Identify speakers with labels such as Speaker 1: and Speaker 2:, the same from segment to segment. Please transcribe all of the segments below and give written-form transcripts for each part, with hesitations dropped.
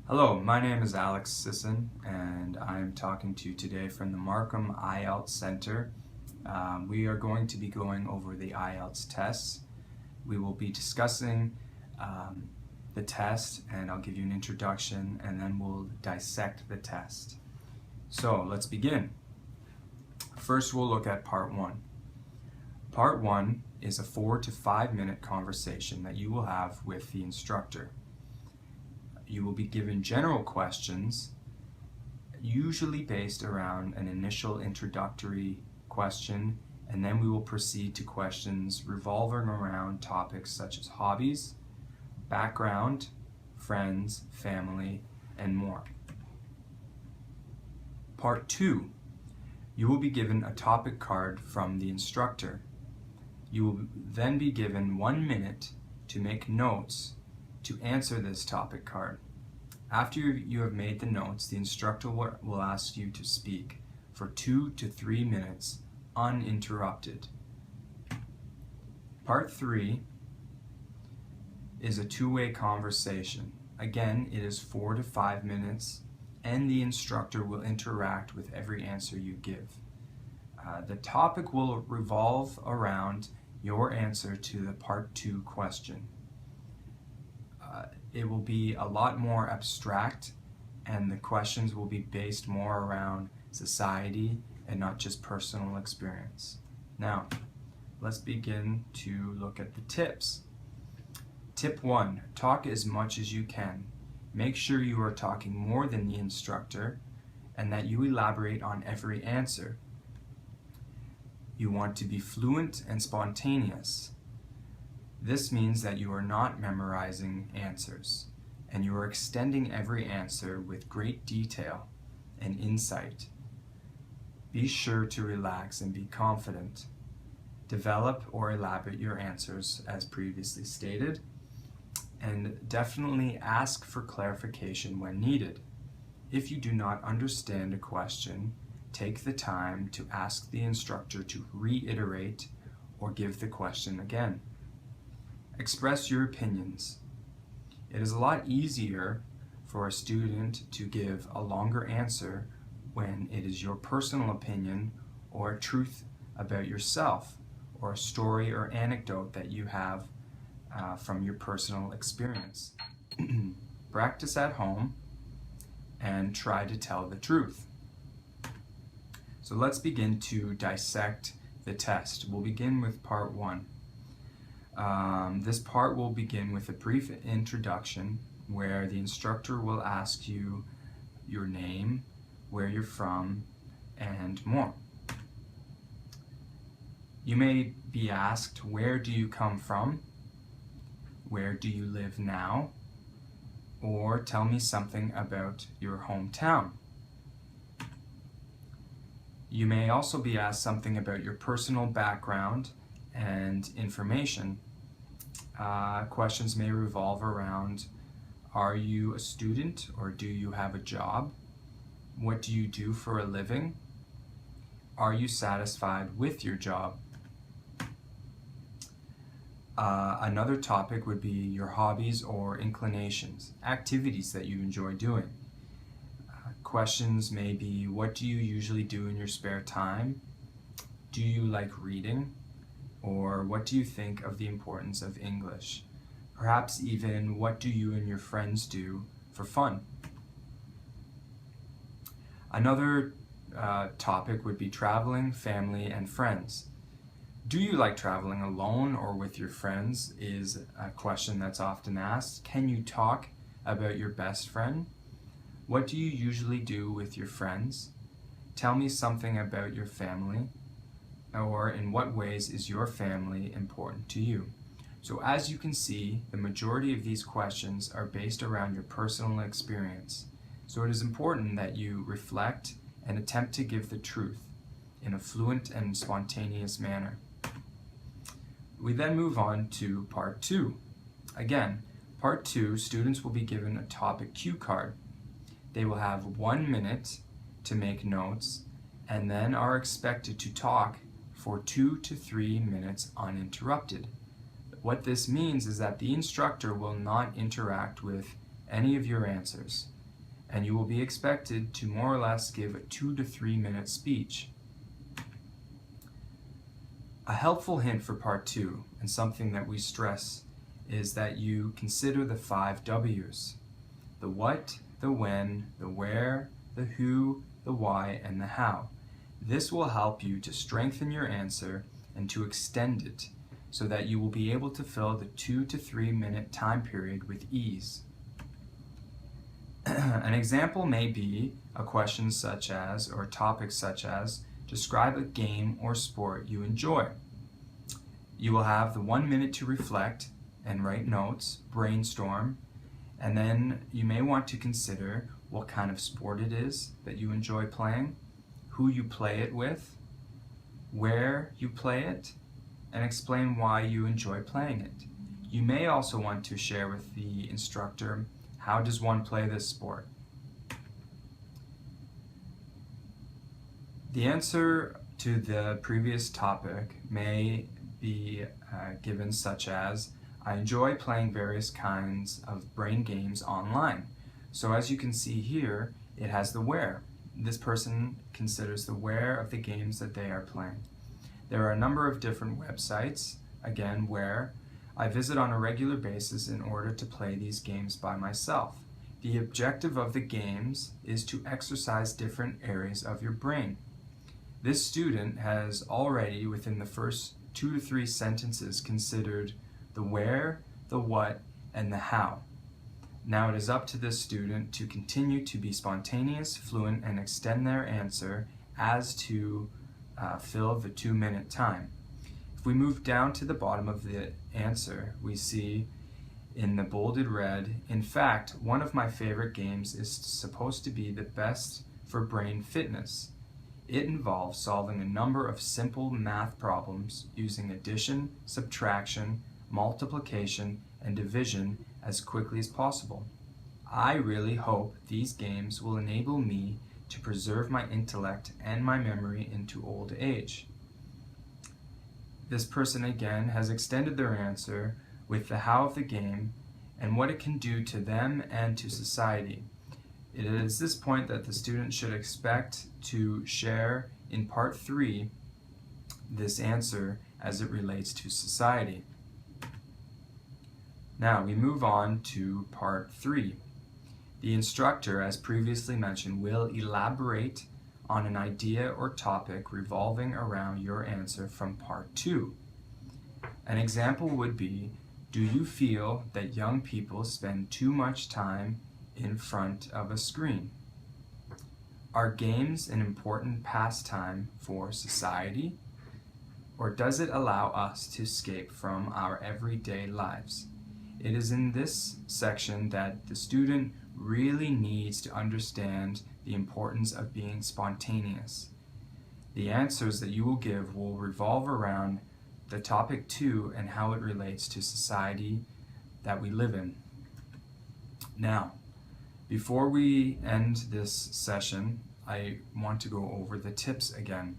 Speaker 1: Hello, my name is Alex Sisson, and I'm talking to you today from the Markham IELTS Center. We are going to be going over the IELTS tests. We will be discussing the test, and I'll give you an introduction, and then we'll dissect the test. So let's begin. First, we'll look at Part 1. Part 1 is a 4 to 5 minute conversation that you will have with the instructor. You will be given general questions, usually based around an initial introductory question, and then we will proceed to questions revolving around topics such as hobbies, background, friends, family, and more. Part 2, you will be given a topic card from the instructor. You will then be given 1 minute to make notes to answer this topic card. After you have made the notes, the instructor will ask you to speak for 2 to 3 minutes uninterrupted. Part 3 is a two-way conversation. Again, it is 4 to 5 minutes, and the instructor will interact with every answer you give. The topic will revolve around your answer to the Part 2 question. It will be a lot more abstract, and the questions will be based more around society and not just personal experience. Now, let's begin to look at the tips. Tip 1, talk as much as you can. Make sure you are talking more than the instructor and that you elaborate on every answer. You want to be fluent and spontaneous. This means that you are not memorizing answers, and you are extending every answer with great detail and insight. Be sure to relax and be confident. Develop or elaborate your answers as previously stated, and definitely ask for clarification when needed. If you do not understand a question, take the time to ask the instructor to reiterate or give the question again. Express your opinions. It is a lot easier for a student to give a longer answer when it is your personal opinion or a truth about yourself or a story or anecdote that you have from your personal experience. Practice at home and try to tell the truth. So let's begin to dissect the test. We'll begin with Part 1. This part will begin with a brief introduction where the instructor will ask you your name, where you're from, and more. You may be asked, where do you come from? Where do you live now? Or tell me something about your hometown. You may also be asked something about your personal background and information. Questions may revolve around, are you a student or do you have a job? What do you do for a living? Are you satisfied with your job? Another topic would be your hobbies or inclinations, activities that you enjoy doing. Questions may be, what do you usually do in your spare time? Do you like reading? Or what do you think of the importance of English? Perhaps even, what do you and your friends do for fun? Another topic would be traveling, family, and friends. Do you like traveling alone or with your friends is a question that's often asked. Can you talk about your best friend? What do you usually do with your friends? Tell me something about your family. Or in what ways is your family important to you? So as you can see, the majority of these questions are based around your personal experience. So it is important that you reflect and attempt to give the truth in a fluent and spontaneous manner. We then move on to Part 2. Again, Part 2, students will be given a topic cue card. They will have 1 minute to make notes and then are expected to talk for 2 to 3 minutes uninterrupted. What this means is that the instructor will not interact with any of your answers. and you will be expected to more or less give a 2 to 3 minute speech. A helpful hint for part 2, and something that we stress, is that you consider the 5 W's: the what, the when, the where, the who, the why, and the how. This will help you to strengthen your answer and to extend it so that you will be able to fill the 2 to 3 minute time period with ease. An example may be a question such as, or a topic such as, describe a game or sport you enjoy. You will have the 1 minute to reflect and write notes, brainstorm, and then you may want to consider what kind of sport it is that you enjoy playing, who you play it with, where you play it, and explain why you enjoy playing it. You may also want to share with the instructor, how does one play this sport? The answer to the previous topic may be given such as, I enjoy playing various kinds of brain games online. So as you can see here, it has the where. This person considers the where of the games that they are playing. There are a number of different websites, again, where I visit on a regular basis in order to play these games by myself. The objective of the games is to exercise different areas of your brain. This student has already, within the first 2 to 3 sentences, considered the where, the what, and the how. Now it is up to this student to continue to be spontaneous, fluent, and extend their answer as to fill the 2 minute time. If we move down to the bottom of the answer, we see in the bolded red, in fact, one of my favorite games is supposed to be the best for brain fitness. It involves solving a number of simple math problems using addition, subtraction, multiplication, and division as quickly as possible. I really hope these games will enable me to preserve my intellect and my memory into old age. This person again has extended their answer with the how of the game and what it can do to them and to society. It is this point that the student should expect to share in part 3 this answer as it relates to society. Now we move on to part 3. The instructor, as previously mentioned, will elaborate on an idea or topic revolving around your answer from part 2. An example would be, do you feel that young people spend too much time in front of a screen? Are games an important pastime for society? Or does it allow us to escape from our everyday lives? It is in this section that the student really needs to understand the importance of being spontaneous. The answers that you will give will revolve around the topic 2 and how it relates to society that we live in. Now, before we end this session, I want to go over the tips again.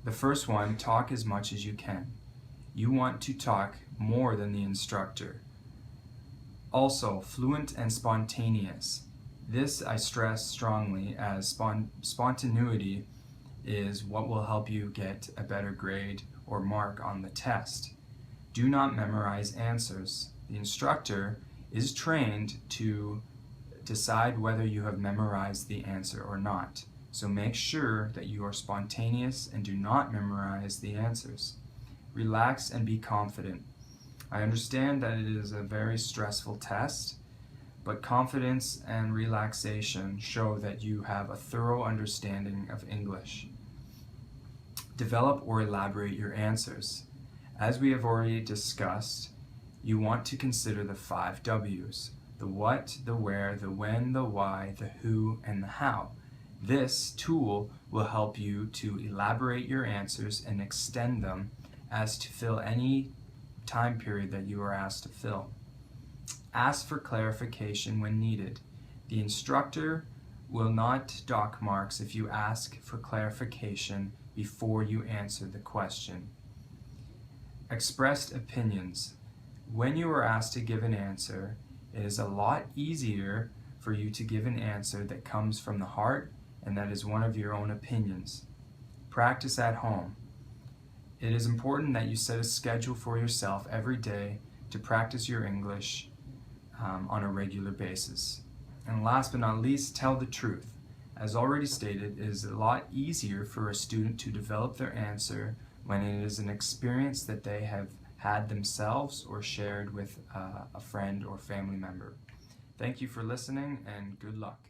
Speaker 1: The first one, talk as much as you can. You want to talk more than the instructor. Also, fluent and spontaneous. This I stress strongly, as spontaneity is what will help you get a better grade or mark on the test. Do not memorize answers. The instructor is trained to decide whether you have memorized the answer or not. So make sure that you are spontaneous and do not memorize the answers. Relax and be confident. I understand that it is a very stressful test, but confidence and relaxation show that you have a thorough understanding of English. Develop or elaborate your answers. As we have already discussed, you want to consider the 5 W's: the what, the where, the when, the why, the who, and the how. This tool will help you to elaborate your answers and extend them as to fill any time period that you are asked to fill. Ask for clarification when needed. The instructor will not dock marks if you ask for clarification before you answer the question. Expressed opinions. When you are asked to give an answer, it is a lot easier for for you to give an answer that comes from the heart and that is one of your own opinions. Practice at home. It is important that you set a schedule for yourself every day to practice your English on a regular basis. And last but not least, tell the truth. As already stated, it is a lot easier for a student to develop their answer when it is an experience that they have had themselves or shared with a friend or family member. Thank you for listening and good luck.